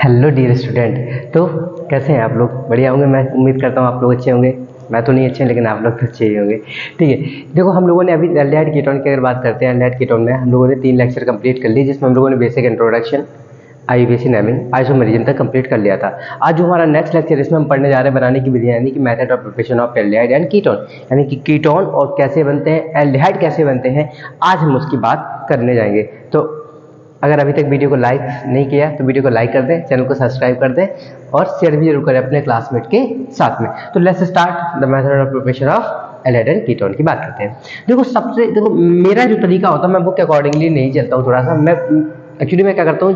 Hello dear student. तो कैसे हैं आप लोग? बढ़िया होंगे, मैं उम्मीद करता हूँ आप लोग अच्छे होंगे। मैं तो नहीं अच्छे, लेकिन आप लोग तो अच्छे ही होंगे। ठीक है, देखो हम लोगों ने अभी एल्डिहाइड कीटोन की अगर बात करते हैं, एल्डिहाइड कीटोन में हम लोगों ने 3 लेक्चर कंप्लीट कर ली, जिसमें हम लोगों ने basic introduction, IUPAC naming, isomerism तक कंप्लीट कर लिया था। आज जो हमारा नेक्स्ट लेक्चर इसमें हम पढ़ने जा रहे हैं बनाने की विधि, यानी कि method of preparation of aldehyde and ketone, यानी कि कीटोन और कैसे बनते हैं, एल्डिहाइड कैसे बनते हैं, आज हम उसकी बात करने जाएंगे। तो अगर अभी तक वीडियो को लाइक नहीं किया तो वीडियो को लाइक कर दें, चैनल को सब्सक्राइब कर दें और शेयर भी जरूर करें अपने क्लासमेट के साथ में। तो let's start the method of preparation of aldehyde and ketone की बात करते हैं। देखो मेरा जो तरीका होता है मैं बुक के अकॉर्डिंगली नहीं चलता हूँ। थोड़ा सा मैं एक्चुअली मैं क्या करता हूँ,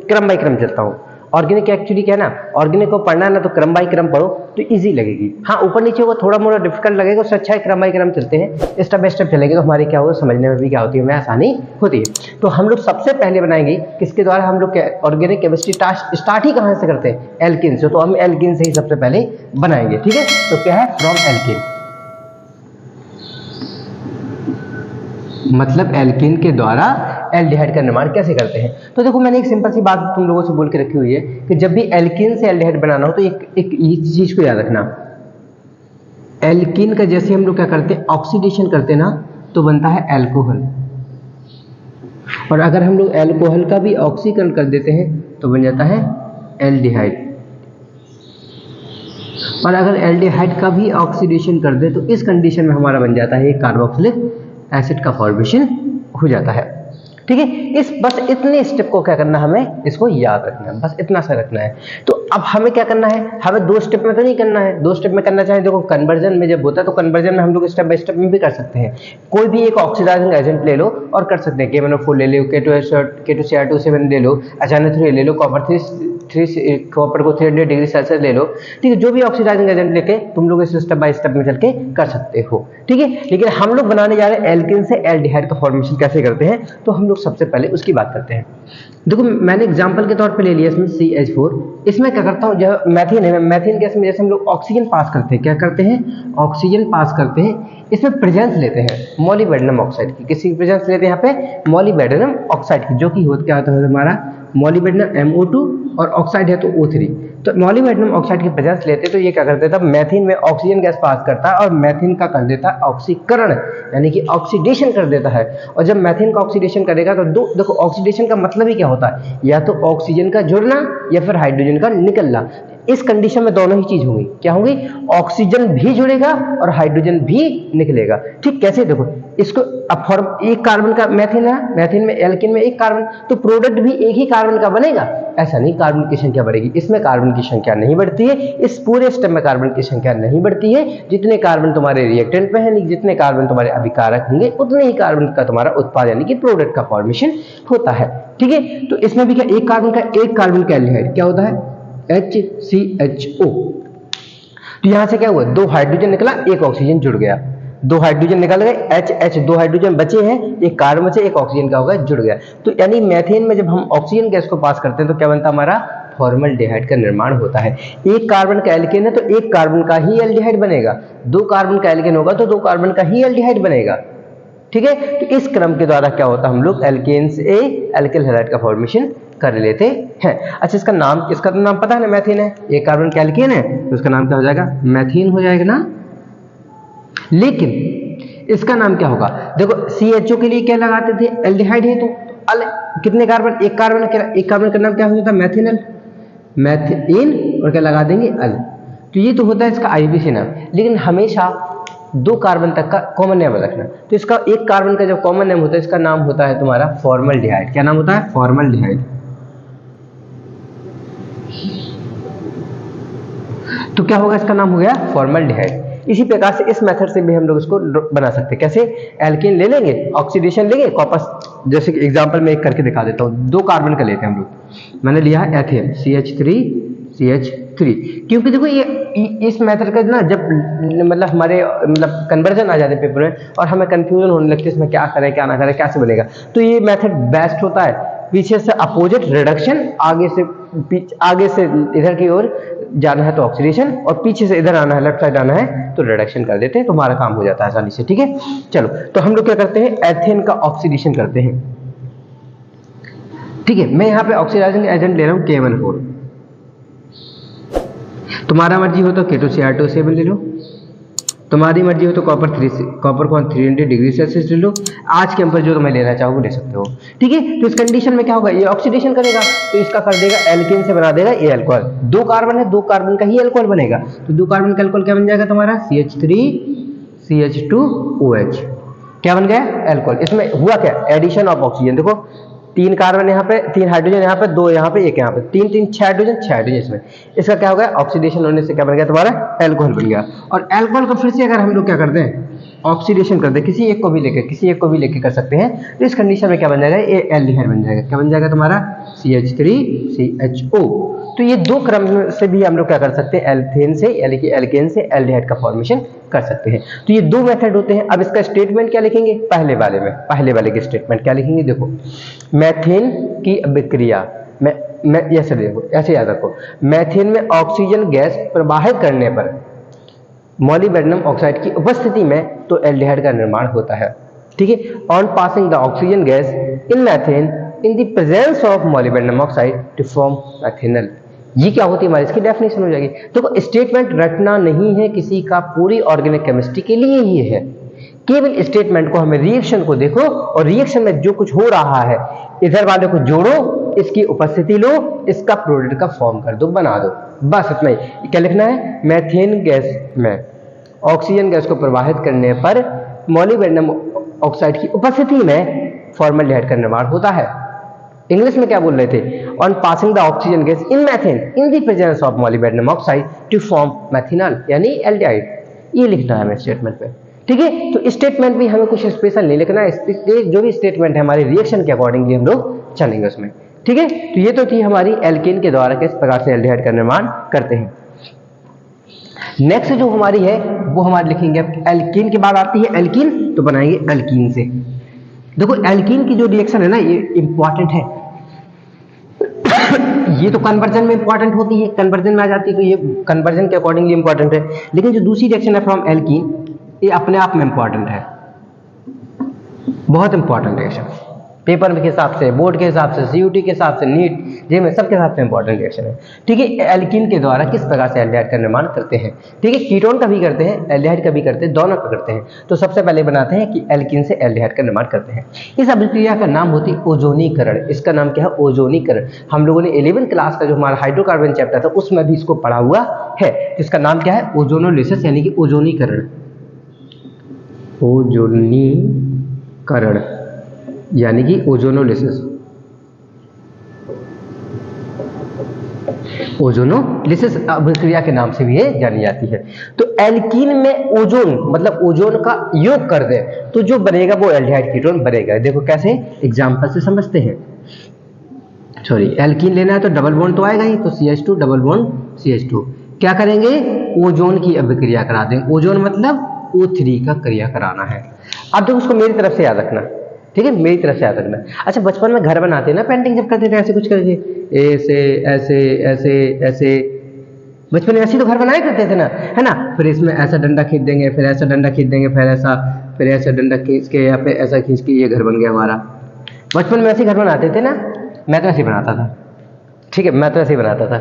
क्रम बाई क्रम चलता हूँ। ऑर्गेनिक एक्चुअली क्या है ना, ऑर्गेनिक को पढ़ना है ना तो क्रम बाई क्रम पढ़ो तो इजी लगेगी। हाँ, ऊपर नीचे होगा थोड़ा मोड़ा डिफिकल्ट लगेगा, उससे अच्छा है क्रम बाई क्रम चलते हैं, स्टेप बाय स्टेप चलेंगे तो हमारी क्या होगा, समझने में भी क्या होती है, हमें आसानी होती है। तो हम लोग सबसे पहले बनाएंगे किसके द्वारा, हम लोग ऑर्गेनिक केमिस्ट्री स्टार्ट ही कहाँ से करते हैं, एल्किन से। तो हम एल्किन से ही सबसे पहले बनाएंगे। ठीक है, तो क्या है, फ्रॉम एल्किन, मतलब एल्किन के द्वारा एल्डिहाइड का निर्माण कैसे करते हैं। तो देखो मैंने एक सिंपल सी बात तुम लोगों से बोल के रखी हुई है कि जब भी एल्किन से एल्डिहाइड बनाना हो तो एक ये चीज को याद रखना, एल्किन का जैसे हम लोग क्या करते हैं, ऑक्सीडेशन करते हैं ना तो बनता है एल्कोहल, और अगर हम लोग एल्कोहल का भी ऑक्सीकरण कर देते हैं तो बन जाता है एल्डिहाइड, और अगर एल्डिहाइड का भी ऑक्सीडेशन कर दे तो इस कंडीशन में हमारा बन जाता है कार्बोक्सिलिक एसिड का फॉर्मेशन हो जाता है। ठीक है, इस बस इतने स्टेप को क्या करना, हमें इसको याद रखना है, बस इतना सा रखना है। तो अब हमें क्या करना है, हमें 2 स्टेप में तो नहीं करना है, 2 स्टेप में करना चाहे देखो कन्वर्जन में जब होता है तो कन्वर्जन में हम लोग स्टेप बाय स्टेप में भी कर सकते हैं। कोई भी एक ऑक्सीडाइजिंग एजेंट ले लो और कर सकते हैं, KMnO4 ले लो, K2Cr2 ले लो, HNO3 ले लो, कॉपर को 300 डिग्री सेल्सियस ले लो। ठीक है, जो भी ऑक्सीडाइजिंग एजेंट लेके तुम लोग इस स्टेप बाय स्टेप में चल के कर सकते हो। ठीक है, लेकिन हम लोग बनाने जा रहे हैं एल्किन से एल्डिहाइड का फॉर्मेशन कैसे करते हैं, तो हम लोग सबसे पहले उसकी बात करते हैं। देखो मैंने एग्जांपल के तौर पे ले लिया इसमें CH4। इसमें क्या करता हूँ, जो मैथिन है, मैथिन गैस में जैसे हम लोग ऑक्सीजन पास करते हैं, क्या करते हैं, ऑक्सीजन पास करते हैं, इसमें प्रेजेंस लेते हैं मॉलिब्डेनम ऑक्साइड की। किसी की प्रेजेंस लेते हैं यहाँ पे, मॉलिब्डेनम ऑक्साइड की, जो कि क्या होता है हमारा मॉलिब्डेनम MO2 और ऑक्साइड है तो O3। तो मॉलिब्डेनम ऑक्साइड की प्रेजेंस लेते तो ये क्या करते था, मैथिन में ऑक्सीजन गैस पास करता है और मैथिन का कर देता है ऑक्सीकरण, यानी कि ऑक्सीडेशन कर देता है। और जब मैथिन का ऑक्सीडेशन करेगा तो देखो ऑक्सीडेशन का मतलब ही क्या होता है, या तो ऑक्सीजन का जुड़ना या फिर हाइड्रोजन का निकलना। इस कंडीशन में दोनों ही चीज होंगी, क्या होंगी, ऑक्सीजन भी जुड़ेगा और हाइड्रोजन भी निकलेगा। ठीक, कैसे, देखो इसको अब फॉर्म, एक कार्बन का मैथिन है, मैथिन में एल्किन में एक कार्बन, तो प्रोडक्ट भी एक ही कार्बन का बनेगा, ऐसा नहीं, कार्बन की संख्या बढ़ेगी। इसमें कार्बन की संख्या नहीं बढ़ती है, इस पूरे स्टेप में कार्बन की संख्या नहीं बढ़ती है। जितने कार्बन तुम्हारे रिएक्टेंट में है, जितने कार्बन तुम्हारे अभिकारक होंगे, उतने ही कार्बन का तुम्हारा उत्पाद यानी कि प्रोडक्ट का फॉर्मेशन होता है। ठीक है, तो इसमें भी क्या, एक कार्बन का एल्डिहाइड क्या होता है, HCHO। तो यहां से क्या हुआ, 2 हाइड्रोजन निकला, 1 ऑक्सीजन जुड़ गया, 2 हाइड्रोजन निकल गए, H 2 हाइड्रोजन बचे हैं, 1 कार्बन बचे, 1 ऑक्सीजन का होगा जुड़ गया। तो यानी मैथेन में जब हम ऑक्सीजन गैस को पास करते हैं तो क्या बनता है, हमारा फॉर्मल्डिहाइड का निर्माण होता है। 1 कार्बन का एल्केन है तो 1 कार्बन का ही एल्डिहाइड बनेगा, 2 कार्बन का एल्केन होगा तो 2 कार्बन का ही एल्डिहाइड बनेगा। ठीक है, तो इस क्रम के द्वारा क्या होता है, हम लोग एल्केन से एल्किल हैलाइड का फॉर्मेशन कर लेते हैं। अच्छा, इसका नाम, इसका तो नाम पता है ना, मैथिन है, एक कार्बन का एल्केन है तो उसका नाम क्या हो जाएगा, मैथिन हो जाएगा ना। लेकिन इसका नाम क्या होगा, देखो CHO के लिए क्या लगाते थे, एल्डिहाइड है तो अल, कितने कार्बन, एक कार्बन का नाम क्या हो जाता है, मैथिनल, मैथिन, और क्या लगा देंगे, अल। तो ये तो होता है इसका IUPAC नाम, लेकिन हमेशा 2 कार्बन तक का कॉमन नेम रखना। तो इसका 1 कार्बन का जब कॉमन नेम होता है, इसका नाम होता है तुम्हारा फॉर्मल्डिहाइड। क्या नाम होता है, फॉर्मल्डिहाइड। तो क्या होगा, इसका नाम हो गया फॉर्मल्डिहाइड। इसी प्रकार से इस मेथड से भी हम लोग इसको बना सकते हैं। कैसे, एल्केन ले लेंगे, ऑक्सीडेशन लेंगे, कॉपर, जैसे एग्जांपल में एक करके दिखा देता हूँ, 2 कार्बन का लेते हैं हम लोग। मैंने लिया है एथेन, CH3, क्योंकि देखो ये इस मेथड का ना, जब मतलब हमारे कन्वर्जन आ जाते पेपर में और हमें कंफ्यूजन होने लगती है इसमें क्या करें क्या ना करें, कैसे बनेगा, तो ये मेथड बेस्ट होता है। पीछे से अपोजिट रिडक्शन, आगे से इधर की ओर जाना है तो ऑक्सीडेशन, और पीछे से इधर आना है, लेफ्ट साइड आना है तो रिडक्शन कर देते हैं, तुम्हारा काम हो जाता है आसानी से। ठीक है, चलो तो हम लोग क्या करते हैं, एथेन का ऑक्सीडेशन करते हैं। ठीक है, मैं यहाँ पे ऑक्सीडाइजिंग एजेंट ले रहा हूँ KMnO4। तुम्हारा मर्जी हो तो K2Cr2 ले लो, तुम्हारी मर्जी हो तो कॉपर को 300 डिग्री सेल्सियस ले लो, आज के ऊपर जो तुम्हें लेना चाहो वो ले सकते हो। ठीक है, तो इस कंडीशन में क्या होगा, ये ऑक्सीडेशन करेगा तो इसका कर देगा एल्केन से बना देगा ये अल्कोहल। 2 कार्बन है, 2 कार्बन का ही अल्कोहल बनेगा, तो 2 कार्बन का अल्कोहल क्या बन जाएगा तुम्हारा CH3CH2OH, क्या बन गया अल्कोहल। इसमें हुआ क्या, एडिशन ऑफ ऑक्सीजन। देखो 3 कार्बन यहाँ पे, 3 हाइड्रोजन यहाँ पे, 2 यहाँ पे, 1 यहाँ पे, 3 3 6 हाइड्रोजन, 6 हाइड्रोजन इसमें। इसका क्या हो गया, ऑक्सीडेशन होने से क्या बन गया तुम्हारा अल्कोहल बन गया। और अल्कोहल को फिर से अगर हम लोग क्या करते हैं, ऑक्सीडेशन करते हैं, किसी एक को भी लेके कर सकते हैं, तो इस कंडीशन में क्या बन जाएगा, ये एल्डिहाइड बन जाएगा। क्या बन जाएगा तुम्हारा CH3CHO। तो ये 2 क्रम से भी हम लोग क्या कर सकते हैं, एल्थेन से यानी कि एल्केन से एल्डिहाइड का फॉर्मेशन कर सकते हैं। तो ये 2 मेथड होते हैं। अब इसका स्टेटमेंट क्या लिखेंगे, पहले वाले के स्टेटमेंट क्या लिखेंगे, देखो मैथेन की अभिक्रिया में ऐसे देखो, ऐसे याद रखो, मैथेन में ऑक्सीजन गैस प्रवाहित करने पर मॉलिब्डेनम ऑक्साइड की उपस्थिति में तो एल्डिहाइड का निर्माण होता है। ठीक है, on passing the oxygen gas in methane in the presence of molybdenum oxide to form methanol. ये क्या होती है हमारी, इसकी डेफिनेशन हो जाएगी। तो स्टेटमेंट रटना नहीं है किसी का, पूरी ऑर्गेनिक केमिस्ट्री के लिए ही है। केवल स्टेटमेंट को, हमें रिएक्शन को देखो और रिएक्शन में जो कुछ हो रहा है इधर वाले को जोड़ो, इसकी उपस्थिति लो, इसका प्रोडक्ट का फॉर्म कर दो, बना दो, बस इतना ही। क्या लिखना है, मैथेन गैस में ऑक्सीजन गैस को प्रवाहित करने पर मॉलिब्डेनम ऑक्साइड की उपस्थिति में फॉर्मल्डिहाइड का निर्माण होता है। इंग्लिश में क्या बोल रहे थे, on passing the oxygen gas in methane in the presence of molybdenum oxide to form methanol, यानी एल्डिहाइड। ये लिखना है हमें स्टेटमेंट पे। ठीक है, तो स्टेटमेंट भी हमें कुछ स्पेशल नहीं लिखना है, जो भी स्टेटमेंट है हमारे रिएक्शन के अकॉर्डिंगली हम लोग चलेंगे उसमें। ठीक है, तो ये तो थी हमारी एल्केन के द्वारा किस प्रकार से एल्डिहाइड का निर्माण करते हैं। नेक्स्ट जो हमारी है वो हमारे लिखेंगे, एल्कीन के बाद आती है एल्कीन, तो बनाएंगे एल्कीन से। देखो एल्कीन की जो रिएक्शन है ना, ये इंपॉर्टेंट है। ये तो कन्वर्जन में इंपॉर्टेंट होती है, कन्वर्जन में आ जाती है, तो ये कन्वर्जन के अकॉर्डिंगली इंपॉर्टेंट है। लेकिन जो दूसरी रिएक्शन है फ्रॉम एल्कीन, ये अपने आप में इंपॉर्टेंट है, बहुत इंपॉर्टेंट रिएक्शन, पेपर के हिसाब से, बोर्ड के हिसाब से, CUT के हिसाब से, नीट जे में सबके हिसाब से इंपॉर्टेंट रिएक्शन है। ठीक है, एल्कीन के द्वारा किस प्रकार से एल्डिहाइड का निर्माण करते हैं। ठीक है, कीटोन का भी करते हैं, एल्डिहाइड का भी करते हैं, दोनों का करते हैं। तो सबसे पहले बनाते हैं कि एल्कीन से एल्डिहाइड का निर्माण करते हैं। इस अभिक्रिया का नाम होती है ओजोनीकरण। इसका नाम क्या है, ओजोनीकरण। हम लोगों ने 11th क्लास का जो हमारा हाइड्रोकार्बन चैप्टर था उसमें भी इसको पढ़ा हुआ है। इसका नाम क्या है, ओजोनोलिसिस, यानी कि ओजोनीकरण। ओजोनीकरण यानी कि ओजोनोलिसिस। ओजोनोलिसिस अभिक्रिया के नाम से भी ये जानी जाती है। तो एल्कीन में ओजोन मतलब ओजोन का योग कर दे तो जो बनेगा वो एल्डिहाइड कीटोन बनेगा। देखो कैसे, एग्जांपल से समझते हैं। सॉरी, एल्कीन लेना है तो डबल बॉन्ड तो आएगा ही, तो CH2 डबल बॉन्ड CH2। क्या करेंगे, ओजोन की अभिक्रिया करा देंगे। ओजोन मतलब O3 का क्रिया कराना है। अब देखो उसको मेरी तरफ से याद रखना, ठीक है, मेरी तरफ से याद रखना। अच्छा, बचपन में घर बनाते हैं ना, पेंटिंग जब करते थे ऐसे कुछ करके, ऐसे ऐसे ऐसे ऐसे, बचपन में ऐसे तो घर बनाया करते थे ना, है ना। फिर इसमें ऐसा डंडा खींच देंगे, फिर ऐसा डंडा खींच देंगे, फिर ऐसा डंडा खींच के या फिर ऐसा खींच के ये घर बन गया हमारा। बचपन में ऐसे घर बनाते थे ना, मैं तो ऐसे बनाता था। ठीक है, मैं तो ऐसे ही बनाता था।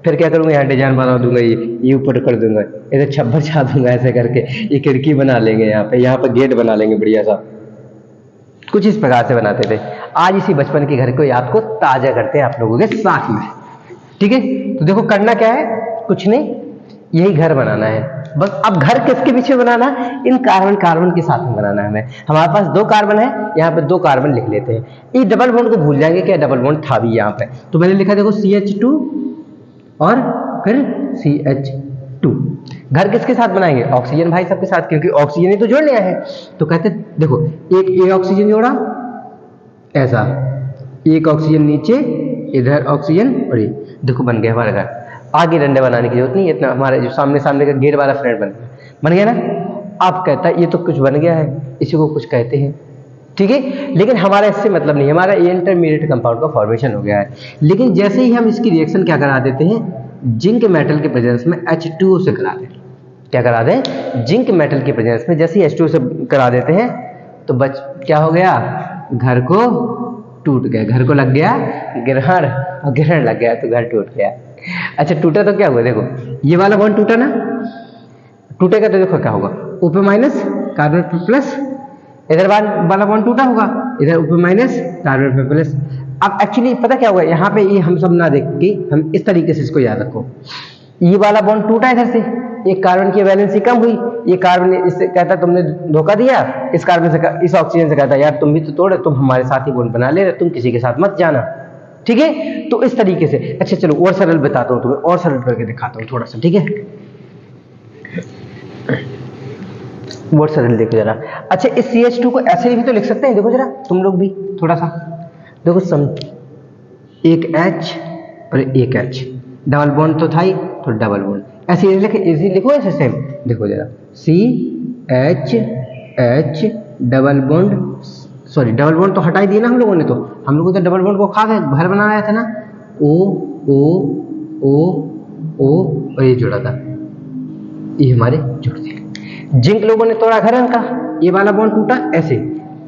फिर क्या करूँगा, यहाँ डिजाइन बना दूंगा, ये ऊपर कर दूंगा, इधर छप्पर छा दूंगा ऐसे करके, ये खिड़की बना लेंगे, यहाँ पे गेट बना लेंगे बढ़िया सा। कुछ इस प्रकार से बनाते थे। आज इसी बचपन के घर को याद को ताजा करते हैं आप लोगों के साथ में। ठीक है, तो देखो करना क्या है, कुछ नहीं, यही घर बनाना है बस। अब घर किसके पीछे बनाना, इन कार्बन के साथ में बनाना है हमें। हमारे पास 2 कार्बन है, यहाँ पे 2 कार्बन लिख लेते हैं। ये डबल बॉन्ड को भूल जाएंगे, क्या डबल बॉन्ड था भी यहाँ पे, तो मैंने लिखा देखो CH2 और फिर CH2। घर किसके साथ बनाएंगे, ऑक्सीजन भाई सबके साथ, क्योंकि ऑक्सीजन ही तो जोड़ लिया है। तो कहते देखो, एक ये ऑक्सीजन जोड़ा ऐसा, एक ऑक्सीजन नीचे, इधर ऑक्सीजन, और ये देखो बन गया हमारा घर। आगे डंडे बनाने की जरूरत नहीं है, इतना हमारे जो सामने का गेट वाला फ्रेंड बन गया ना। आप कहता है ये तो कुछ बन गया है, इसी को कुछ कहते हैं। ठीक है, लेकिन हमारा इससे मतलब नहीं, हमारा इंटरमीडिएट कंपाउंड का फॉर्मेशन हो गया है। लेकिन जैसे ही हम इसकी रिएक्शन क्या करा देते हैं, जिंक मेटल के प्रेजेंस में H2O से करा दें। क्या करा दें, जिंक मेटल के प्रेजेंस में जैसे ही H2O से करा देते हैं तो क्या हो गया, घर को टूट गया, घर को लग गया ग्रहण और ग्रहण लग गया तो घर टूट गया। अच्छा टूटा तो क्या हुआ, देखो ये वाला बॉन्ड टूटा ना, टूटेगा तो देखो क्या होगा, ऊपर माइनस कार्बन पे प्लस, इधर वाला बॉन्ड टूटा होगा, इधर ऊपर माइनस कार्बन पे प्लस। अब एक्चुअली पता क्या होगा, यहाँ पे ये हम सब ना देख के हम इस तरीके से इसको याद रखो, ये वाला बॉन्ड टूटा इधर से, एक कार्बन की वैलेंसी कम हुई, ये कार्बन इससे कहता तुमने धोखा दिया, इस कार्बन से इस ऑक्सीजन से कहता यार तुम भी तो तोड़े, तुम हमारे साथ ही बॉन्ड बना ले रहे, तुम किसी के साथ मत जाना, ठीक है। तो इस तरीके से, अच्छा चलो और सरल बताता हूँ तुम्हें, और सरल करके दिखाता हूँ थोड़ा सा, ठीक है, बहुत सरल देखो जरा। अच्छा इस CH2 को ऐसे भी तो लिख सकते हैं, देखो जरा तुम लोग भी थोड़ा सा देखो, सम एक H और एक H, डबल बॉन्ड तो था ही, तो डबल बॉन्ड ऐसे लिखो ऐसे सेम, देखो जरा CH double bond, sorry double bond तो हटा ही दिया ना हम लोगों ने, तो हम लोगों तो डबल बॉन्ड को खा गए, घर बनाया था ना, O O O O और ये जुड़ा था, ये हमारे जुड़ थे। जिंक लोगों ने तोड़ा घर का, ये वाला बॉन्ड टूटा ऐसे,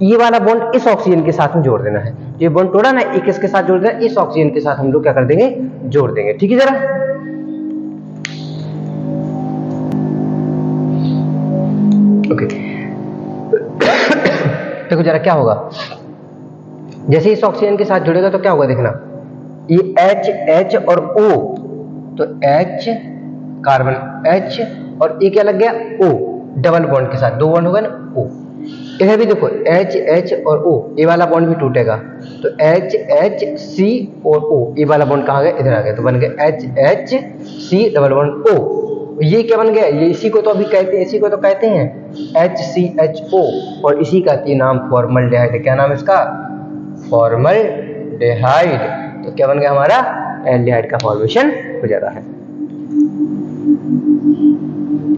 ये वाला बॉन्ड इस ऑक्सीजन के साथ में जोड़ देना है, ये बॉन्ड तोड़ा ना, एक इसके साथ जोड़ देना, इस ऑक्सीजन के साथ हम लोग क्या कर देंगे, जोड़ देंगे, ठीक है जरा। ओके देखो जरा क्या होगा, जैसे इस ऑक्सीजन के साथ जुड़ेगा तो क्या होगा देखना, ये H और O, तो H कार्बन H और ये क्या लग गया O, डबल बॉन्ड के साथ दो बॉन्ड होगा ना O, इधर भी देखो H और O, ये वाला बॉन्ड भी टूटेगा, तो H C और O, ये वाला बॉन्ड कहाँ गया, इधर आ गया, तो बन गया H C double bond O, ये क्या बन गया, ये इसी को तो अभी कहते हैं, इसी को तो कहते हैं HCHO, और इसी का ये नाम फॉर्मल्डिहाइड है, क्या नाम है इसका, फॉर्मल्डिहाइड, तो क्या बन गया हमारा, एल्डिहाइड का फॉर्मेशन हो जाता है,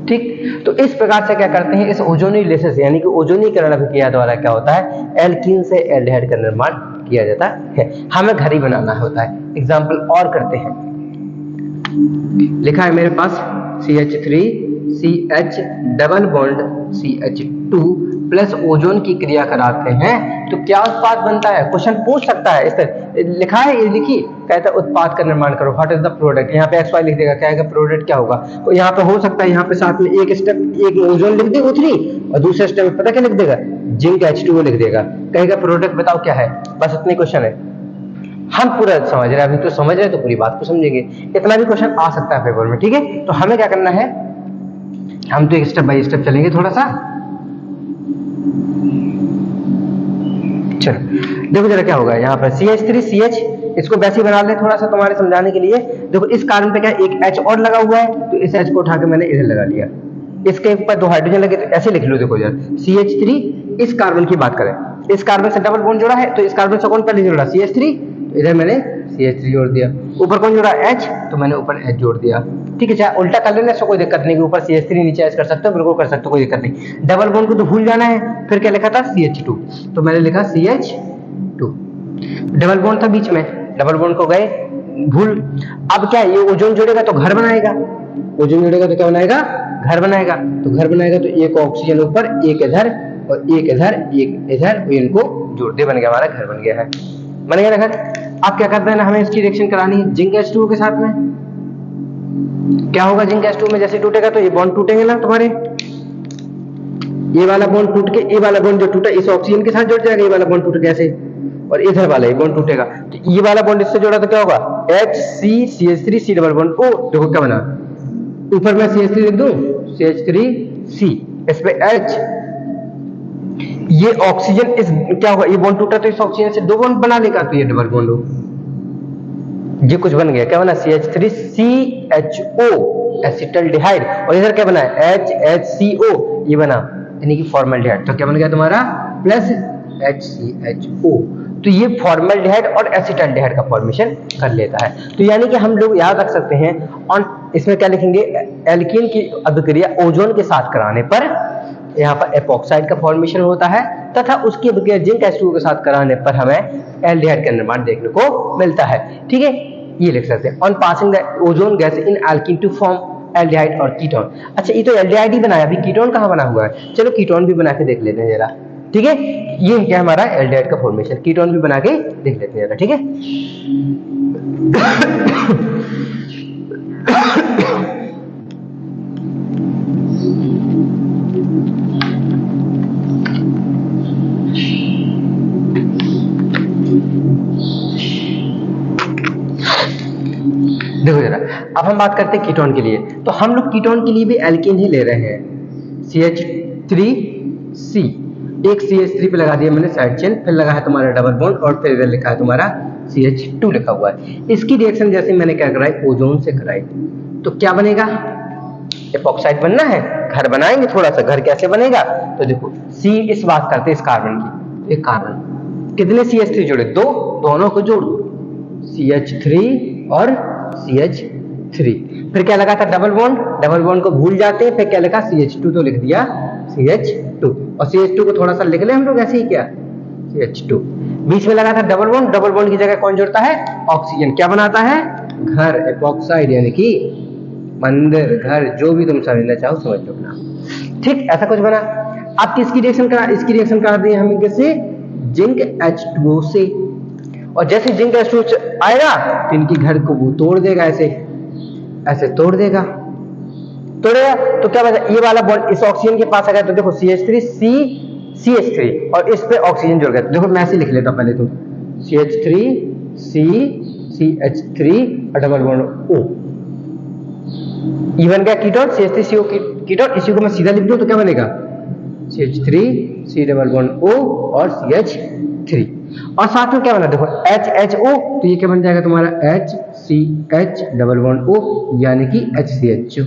ठीक। तो इस प्रकार से क्या करते हैं, इस ओजोनिलेसिस यानी कि ओजोनीकरण अभिक्रिया द्वारा क्या होता है, एल्कीन से एल्डिहाइड का निर्माण किया जाता है। हमें घर ही बनाना होता है, एग्जाम्पल और करते हैं, लिखा है मेरे पास CH3CH double bond CH2 plus ozone की क्रिया कराते हैं तो क्या उत्पाद बनता है, क्वेश्चन पूछ सकता है, इस तरह लिखा है, ये लिखी, कहता है उत्पाद का निर्माण करो, व्हाट इज द प्रोडक्ट, यहाँ पे XY लिख देगा, क्या है प्रोडक्ट क्या होगा, तो यहाँ पे हो सकता है यहाँ पे साथ में एक स्टेप, एक ओजोन लिख देगा O3 और दूसरे स्टेप में पता क्या लिख देगा, जिंक H2O लिख देगा, कहेगा प्रोडक्ट बताओ क्या है, बस इतने क्वेश्चन है। हम पूरा समझ रहे हैं, अभी तो समझ रहे हैं तो पूरी बात को समझेंगे, इतना भी क्वेश्चन आ सकता है पेपर में, ठीक है। तो हमें क्या करना है, हम तो एक स्टेप बाय स्टेप चलेंगे थोड़ा सा, चलो देखो जरा क्या होगा, यहाँ पर CH3CH, इसको वैसे ही बना ले थोड़ा सा तुम्हारे समझाने के लिए, देखो इस कार्बन पे क्या एक H और लगा हुआ है, तो इस H को उठा के मैंने इधर लगा लिया, इसके ऊपर दो हाइड्रोजन लगे, तो ऐसे लिख लो, देखो जरा CH3, इस कार्बन की बात करें, इस कार्बन से डबल बॉन्ड जोड़ा है, तो इस कार्बन से कौन पहले जोड़ा, CH3, तो इधर मैंने CH3 जोड़ दिया, ऊपर कौन जोड़ा H, तो मैंने ऊपर H जोड़ दिया, ठीक है। चाहे उल्टा कर लेना, इसको कोई दिक्कत नहीं, ऊपर CH3 नीचे H कर सकते हो, बिल्कुल कर सकते हो, कोई दिक्कत नहीं। डबल बॉन्ड को तो भूल जाना है, फिर क्या लिखा था CH2, तो मैंने लिखा CH2, डबल बॉन्ड था बीच में, डबल बॉन्ड को गए भूल, अब क्या ये ओजोन जोड़ेगा तो घर बनाएगा, ओजोन जोड़ेगा तो क्या बनाएगा, घर बनाएगा, तो घर बनाएगा तो एक ऑक्सीजन ऊपर, एक इधर और एक इधर, एक इधर, इनको जोड़ दे, बन गया हमारा घर, बन गया है, बन गया ना घर। अब क्या करते हैं ना, हमें इसकी रिएक्शन करानी है जिंक H2O के साथ में, क्या होगा जिंक H2O में, जैसे टूटेगा तो ये बॉन्ड टूटेंगे ना तुम्हारे, ये वाला बॉन्ड टूट के ये वाला बॉन्ड जो टूटा इस ऑक्सीजन के साथ जुड़ जाएगा, ये वाला बॉन्ड टूट के ऐसे, और इधर वाला ये बॉन्ड टूटेगा, तो ये वाला बॉन्ड इससे जुड़ा तो क्या होगा, HCCH3C डबल बॉन्ड O, देखो क्या बना, ऊपर मैं CH3 लिख दूं, CH3C, इस पे H, ये ऑक्सीजन इस क्या होगा, ये बॉन्ड टूटा तो इस ऑक्सीजन से दो बॉन्ड बना लेगा, तो ये डबल बॉन्ड हो, ये कुछ बन गया, क्या बना, CH3CHO एसिटल्डिहाइड, और इधर क्या बना है HCO, ये बना यानी कि फॉर्मल्डिहाइड, तो क्या बन गया तुम्हारा प्लस HCHO, तो ये फॉर्मल्डिहाइड और एसिटल्डिहाइड का फॉर्मेशन कर लेता है। तो यानी कि हम लोग याद रख सकते हैं, और इसमें क्या लिखेंगे, एल्कीन की अभिक्रिया ओजोन के साथ कराने पर यहाँ पर एपॉक्साइड का फॉर्मेशन होता है, तथा उसकी अभिक्रिया जिंक H2O के साथ कराने पर हमें एल्डिहाइड का निर्माण देखने को मिलता है, ठीक है, ये लिख सकते हैं, on passing the ozone gas in alkene to form aldehyde और कीटोन। अच्छा ये तो एल्डिहाइड ही बनाया, अभी कीटोन कहाँ बना हुआ है, चलो कीटोन भी बना के देख लेते हैं जरा, ठीक है, ये क्या हमारा एल्डिहाइड का फॉर्मेशन। कीटोन भी बना के देख लेते हैं, ठीक है। देखो जरा, अब हम बात करते हैं कीटोन के लिए। तो हम लोग कीटोन के लिए भी एल्कीन ही ले रहे हैं, CH3C। एक CH3 पे लगा दिया मैंने साइड चेन, फिर लगा है तुम्हारा डबल बॉन्ड, और फिर इधर लिखा है तुम्हारा CH2 लिखा हुआ है। इसकी रिएक्शन जैसे मैंने क्या कराई, ओजोन से कराई, तो क्या बनेगा, एपॉक्साइड बनना है। घर बनाएंगे थोड़ा सा, घर कैसे बनेगा, तो देखो C इस बात करते हैं इस कार्बन की, एक कार्बन कितने CH3 जोड़े, दो, दोनों को जोड़ दो, CH3 और CH3। फिर क्या लगा था, डबल बॉन्ड, डबल बॉन्ड को भूल जाते हैं, फिर क्या लिखा CH2, तो लिख दिया CH2, और CH2 को थोड़ा सा लिख ले हम लोग ऐसे ही, क्या CH2। बीच में लगा था डबल बॉन्ड, डबल बॉन्ड की जगह कौन जोड़ता है, ऑक्सीजन। क्या बनाता है, घर, एपॉक्साइड, यानी कि मंदिर, घर, जो भी तुम समझना चाहो समझ लो ना, ठीक, ऐसा कुछ बना। अब किसकी रिएक्शन करा, इसकी रिएक्शन करा दी हम किससे, जिंक H2O से। और जैसे जिंक H2O आएगा तो इनकी घर को वो तोड़ देगा, ऐसे ऐसे तोड़ देगा, तोड़ेगा तो क्या बचा, ये वाला बॉन्ड इस ऑक्सीजन के पास आ गया, तो देखो CH3C CH3, और इस पे ऑक्सीजन जुड़ गया। तो देखो मैं ऐसे लिख लेता पहले, तो CH3C CH3 और डबल बॉन्ड O, इवन क्या कीटोन, CH3CO कीटोन। इसी को मैं सीधा लिख दूं तो क्या बनेगा, CH3C डबल बॉन्ड O और CH3, और साथ में क्या बना, देखो HHO, तो ये क्या बन जाएगा तुम्हारा HCH डबल बॉन्ड O, यानी कि HCHO।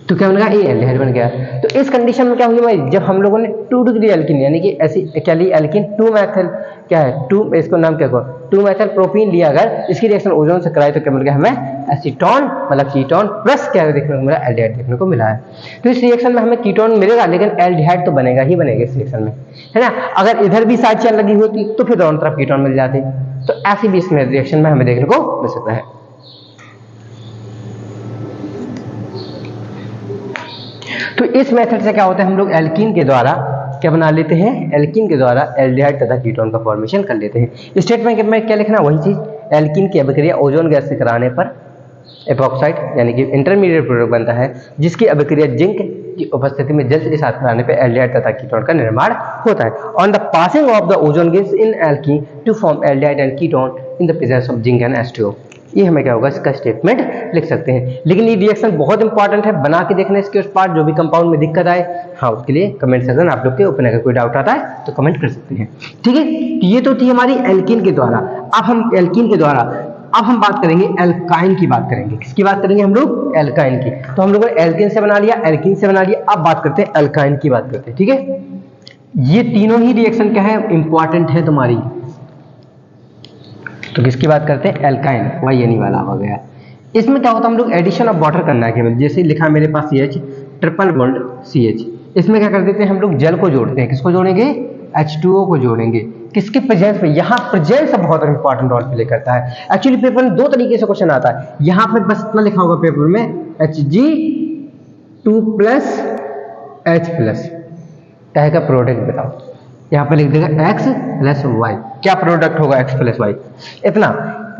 तो क्या बनेगा, ये एल्डिहाइड बन गया। तो इस कंडीशन में क्या हुई भाई, जब हम लोगों ने 2 डिग्री एल्कीन यानी कि ऐसी क्या ली, एल्कीन 2 मेथल, क्या है 2, इसको नाम क्या कहो, 2 मेथल प्रोपीन लिया, अगर इसकी रिएक्शन ओजोन से कराई तो क्या मिल गया हमें, एसीटोन, मतलब कीटोन प्लस क्या देखने को मिला, एल्डिहाइड देखने को मिला है। तो इस रिएक्शन में हमें कीटोन मिलेगा, लेकिन एल्डिहाइड तो बनेगा ही बनेगा इस रिएक्शन में, है ना। अगर इधर भी साइड चेन लगी होती तो फिर दोनों तरफ कीटोन मिल जाते। तो ऐसी भी इसमें रिएक्शन में हमें देखने को मिल सकता है। तो इस मेथड से क्या होता है, हम लोग एल्कीन के द्वारा क्या बना लेते हैं, एल्कीन के द्वारा एल्डिहाइड तथा कीटोन का फॉर्मेशन कर लेते हैं। स्टेटमेंट में क्या लिखना, वही चीज, एल्कीन की अभिक्रिया ओजोन गैस से कराने पर एपॉक्साइड यानी कि इंटरमीडिएट प्रोडक्ट बनता है, जिसकी अभिक्रिया जिंक की उपस्थिति में जल्द के साथ कराने पर एल्डिहाइड तथा कीटोन का निर्माण होता है। On the passing of the ozone gas in alkene to form aldehyde and ketone in the presence of zinc and H2O। ये हमें क्या होगा, इसका स्टेटमेंट लिख सकते हैं। लेकिन ये रिएक्शन बहुत इंपॉर्टेंट है, बना के देखना इसके उस पार्ट, जो भी कंपाउंड में दिक्कत आए, हाँ उसके लिए कमेंट सेक्शन आप लोग के ओपन, अगर कोई डाउट आता है तो कमेंट कर सकते हैं, ठीक है। ये तो थी हमारी एल्कीन के द्वारा। अब हम एल्कीन के द्वारा, अब हम बात करेंगे एल्काइन की बात करेंगे। किसकी बात करेंगे हम लोग, एल्काइन की। तो हम लोगों ने एल्कीन से बना लिया, एल्कीन से बना लिया, अब बात करते हैं एल्काइन की बात करते हैं, ठीक है। ये तीनों ही रिएक्शन क्या है, इंपॉर्टेंट है तुम्हारी। तो किसकी बात करते हैं, एल्काइन, YN वाला हो गया। इसमें क्या होता है, हम लोग एडिशन ऑफ वाटर करना है केवल, जैसे लिखा मेरे पास CH ट्रिपल बॉन्ड CH, इसमें क्या कर देते हैं हम लोग, जल को जोड़ते हैं। किसको जोड़ेंगे, H2O को जोड़ेंगे। किसके प्रेजेंस में, यहाँ प्रेजेंस बहुत इंपॉर्टेंट रोल प्ले करता है। एक्चुअली पेपर में 2 तरीके से क्वेश्चन आता है, यहाँ पे बस इतना लिखा होगा पेपर में, Hg2 प्लस H+, क्या का प्रोडक्ट बताओ, यहाँ पे लिख देगा x प्लस वाई, क्या प्रोडक्ट होगा x प्लस वाई, इतना।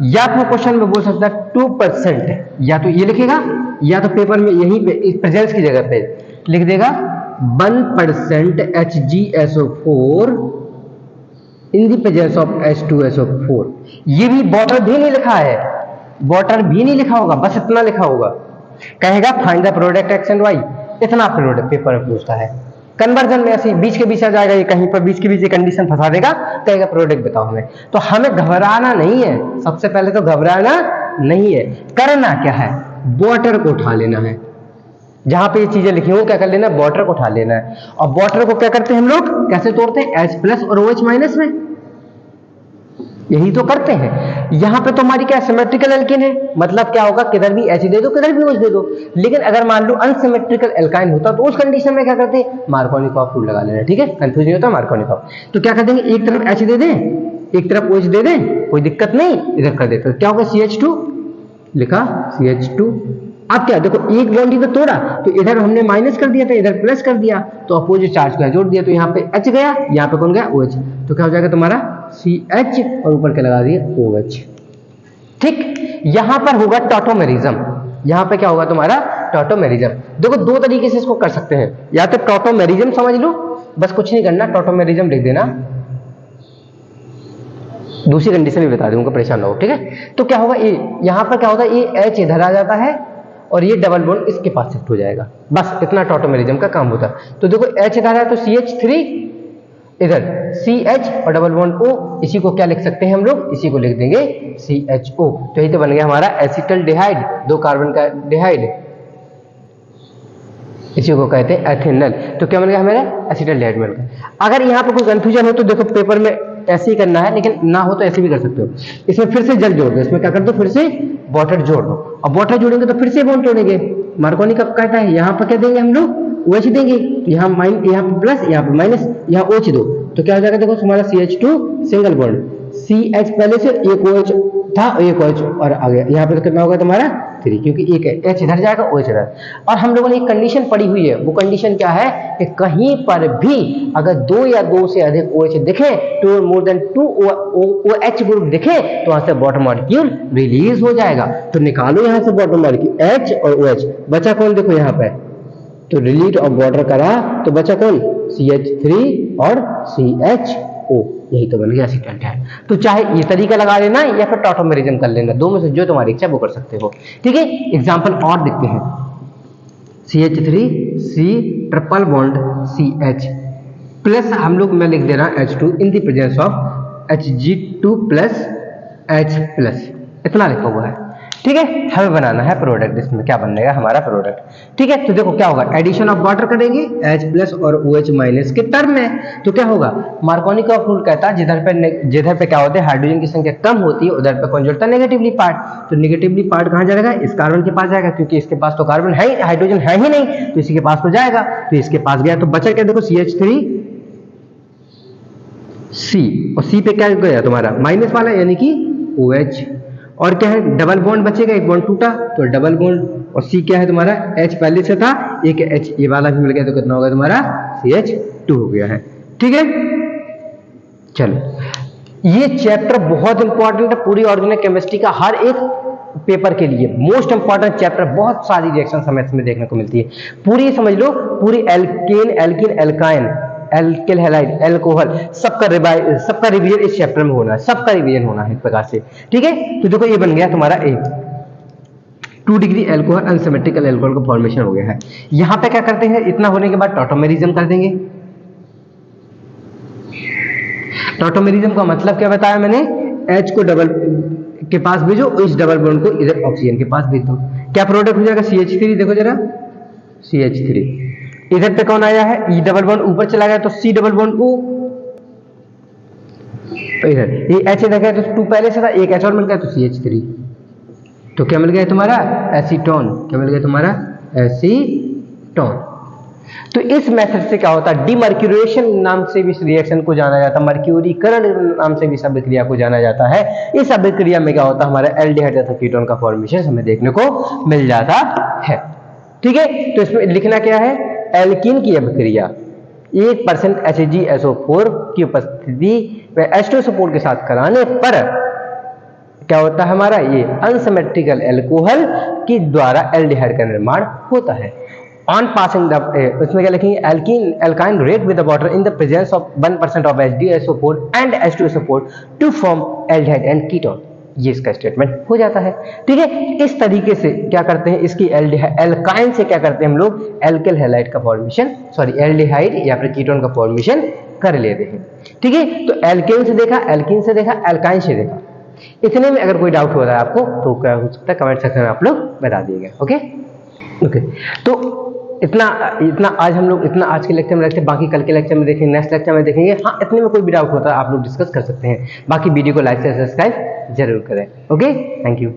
या तो क्वेश्चन में बोल सकता है 2%, या तो ये लिखेगा, या तो पेपर में यहीं पे प्रेजेंस की जगह पे लिख देगा 1% HgSO4 in the presence of H2SO4। ये भी वाटर भी नहीं लिखा है, वाटर भी नहीं लिखा होगा, बस इतना लिखा होगा। कहेगा find the product x and y, इतना प्रोडक्ट पेपर में पूछता है। कन्वर्जन में ऐसे बीच के बीच आ जाएगा, ये कहीं पर बीच के बीच कंडीशन फंसा देगा, कहेगा प्रोडक्ट बताओ हमें। तो हमें घबराना नहीं है, सबसे पहले तो घबराना नहीं है, करना क्या है, वाटर को उठा लेना है। जहां पे ये चीजें लिखी हो क्या कर लेना, वाटर को उठा लेना है। और वाटर को क्या करते हैं हम लोग, कैसे तोड़ते हैं, H+ और OH- में, यही तो करते हैं। यहां पे तो हमारी क्या सिमेट्रिकल एल्कीन है, मतलब क्या होगा, किधर भी H दे दो, किधर भी OH दे दो। लेकिन अगर मान लो अनसिमेट्रिकल एल्काइन होता तो उस कंडीशन में क्या करते हैं, मार्कोनिकॉफ रूल लगा लेना, ठीक है, कंफ्यूज नहीं होता मार्कोनिकॉफ। तो क्या कर देंगे, एक तरफ H दे दें, एक तरफ OH दे दें, कोई दिक्कत नहीं, इधर कर देते, क्या होगा CH2 लिखा, CH2 अब क्या देखो, एक बॉन्ड ही तो तोड़ा, तो इधर हमने माइनस कर दिया था, इधर प्लस कर दिया, तो अपोजिट चार्ज को जोड़ दिया, तो यहाँ पे H गया, यहाँ पे कौन गया, OH। तो क्या हो जाएगा तुम्हारा CH और ऊपर क्या लगा दिया, OH। ठीक, यहां पर होगा टॉटोमेरिज्म। यहां पे क्या होगा तुम्हारा, टॉटोमेरिज्म। देखो दो तरीके से इसको कर सकते हैं, या तो टॉटोमेरिज्म समझ लो, बस कुछ नहीं करना, टॉटोमेरिज्म लिख देना, दूसरी कंडीशन भी बता दूंगा, परेशान ना हो, ठीक है। तो क्या होगा, ये यहां पर क्या होता है, ये H इधर आ जाता है और ये डबल बॉन्ड इसके पास शिफ्ट हो जाएगा, बस इतना टॉटोमेरिज्म का काम होता है। तो देखो H इधर है तो CH3, इधर CH और डबल बॉन्ड O, इसी को क्या लिख सकते हैं हम लोग, इसी को लिख देंगे CHO। तो यही तो बन गया हमारा एसिटल्डिहाइड, 2 कार्बन का डिहाइड, इसी को कहते हैं एथेनॉल। तो क्या बन गया हमारा, एसिटल्डिहाइड मिल गया। अगर यहाँ पे कोई कंफ्यूजन हो तो देखो पेपर में ऐसे ही करना है, लेकिन ना हो तो ऐसे भी कर सकते हो। इसमें फिर से जल जोड़ दो, इसमें क्या कर दो, फिर से वाटर जोड़ दो, और वाटर जोड़ेंगे तो फिर से बॉन्ड तोड़ेंगे। मार्कोनी कब कहता है, यहाँ पर क्या देंगे हम लोग, OH देंगे, तो यहाँ यहाँ पे प्लस, यहाँ पे माइनस, यहाँ OH दो, तो क्या हो जाएगा, देखो तुम्हारा CH2 सिंगल बॉन्ड, CH पहले से एक OH था, एक OH और आ गया, यहाँ पे तो कितना होगा तुम्हारा 3, क्योंकि एक H इधर जाएगा, OH इधर। और हम लोगों ने एक कंडीशन पढ़ी हुई है, वो कंडीशन क्या है कि कहीं पर भी अगर 2 या 2 से अधिक OH दिखे, तो मोर देन 2 OH ग्रुप दिखे, तो वहां से वाटर मॉलिक्यूल रिलीज हो जाएगा। तो निकालो यहाँ से वाटर मॉलिक्यूल H और OH, बचा कौन, देखो यहाँ पे तो रिलीज ऑफ वाटर करा, तो बचा कौन, CH3 और CHO, यही तो बन गया एसिटल्डिहाइड। तो चाहे ये तरीका लगा लेना या फिर टॉटोमेरिज्म कर लेना, दो में से जो तुम्हारी इच्छा वो कर सकते हो, ठीक है। एग्जांपल और देखते हैं, CH3C triple bond CH plus हम लोग मैं लिख दे रहा H2 in the presence of Hg2 plus H plus, इतना लिखा हुआ है, ठीक है। हमें बनाना है प्रोडक्ट, इसमें क्या बनेगा हमारा प्रोडक्ट, ठीक है। तो देखो क्या होगा, एडिशन ऑफ वाटर करेंगे H प्लस और OH माइनस के टर्म में, तो क्या होगा, मार्कोनी का रूल कहता है जिधर पे क्या होता है हाइड्रोजन की संख्या कम होती है, उधर पे कौन जुड़ता है, नेगेटिवली पार्ट। तो नेगेटिवली पार्ट कहाँ जाएगा, इस कार्बन के पास जाएगा, क्योंकि इसके पास तो कार्बन है, हाइड्रोजन है ही नहीं, तो इसी के पास तो जाएगा, तो इसके पास गया, तो बचा क्या, देखो CH3C, और C पे क्या गया तुम्हारा माइनस वाला, यानी कि OH, और क्या है, डबल बॉन्ड बचेगा, एक बॉन्ड टूटा तो डबल बॉन्ड, और C क्या है तुम्हारा, H पहले से था, एक H ये वाला भी मिल गया, तो कितना होगा तुम्हारा CH2 हो गया है, ठीक है। चलो ये चैप्टर बहुत इंपॉर्टेंट है पूरी ऑर्गेनिक केमिस्ट्री का, हर एक पेपर के लिए मोस्ट इंपॉर्टेंट चैप्टर, बहुत सारी रिएक्शन हमें इसमें देखने को मिलती है, पूरी समझ लो, पूरी alkane alkene alkyne alkyl halide alcohol सबका रिवीजन इस चैप्टर में होना है, सबका रिवीजन होना है इस प्रकार से, ठीक है। तो देखो ये बन गया तुम्हारा 2 डिग्री एल्कोहल अनसिमेट्रिकल एल्कोहल का फॉर्मेशन हो गया है। यहां पे क्या करते हैं, इतना होने के बाद टॉटोमेरिज्म कर देंगे। टॉटोमेरिज्म का मतलब क्या बताया मैंने, H को डबल के पास भेजो, इस डबल बॉन्ड को इधर ऑक्सीजन के पास भेज दो, क्या प्रोडक्ट हो जाएगा CH3, देखो जरा CH3, इधर पे कौन आया है, E डबल बॉन्ड ऊपर चला गया, तो C डबल बॉन्ड O, इधर ये H इधर गया, तो 2 पहले से था, एक H और मिल गया, तो CH3, तो क्या मिल गया तुम्हारा एसीटोन, क्या मिल गया तुम्हारा एसीटोन। तो इस मेथड से क्या होता है, डिमर्क्यूरेशन नाम से भी इस रिएक्शन को जाना जाता है, मर्क्यूरीकरण नाम से भी इस अभिक्रिया को जाना जाता है। इस अभिक्रिया में क्या होता है, हमारा एल्डिहाइड तथा कीटोन का फॉर्मेशन हमें देखने को मिल जाता है, ठीक है। तो इसमें लिखना क्या है, एल्कीन की अभिक्रिया 1% HgSO4 की उपस्थिति में H2SO4 के साथ कराने पर क्या होता है, हमारा ये अनसिमेट्रिकल एल्कोहल के द्वारा एल्डिहाइड का निर्माण होता है। ऑन पासिंग द इसमें क्या लिखेंगे, alkene alkyne react with the water in the presence of 1% of HgSO4 and H2SO4 to form aldehyde and ketone, ये इसका स्टेटमेंट हो जाता है, ठीक है। इस तरीके से क्या करते हैं, इसकी एल्काइन से क्या करते हैं हम लोग, एल्किल हैलाइड का फॉर्मेशन, सॉरी एल्डिहाइड या फिर कीटोन का फॉर्मेशन कर लेते हैं, ठीक है। तो एल्केन से देखा, एल्कीन से देखा, एल्काइन से देखा, इतने में अगर कोई डाउट हो रहा है आपको तो क्या हो सकता है, कमेंट सेक्शन में आप लोग बता दिएगा, ओके ओके। तो इतना आज हम लोग इतना आज के लेक्चर में रखते हैं, बाकी कल के लेक्चर में देखेंगे, नेक्स्ट लेक्चर में देखेंगे। हाँ, इतने में कोई भी डाउट होता है आप लोग डिस्कस कर सकते हैं, बाकी वीडियो को लाइक से सब्सक्राइब जरूर करें, ओके, थैंक यू।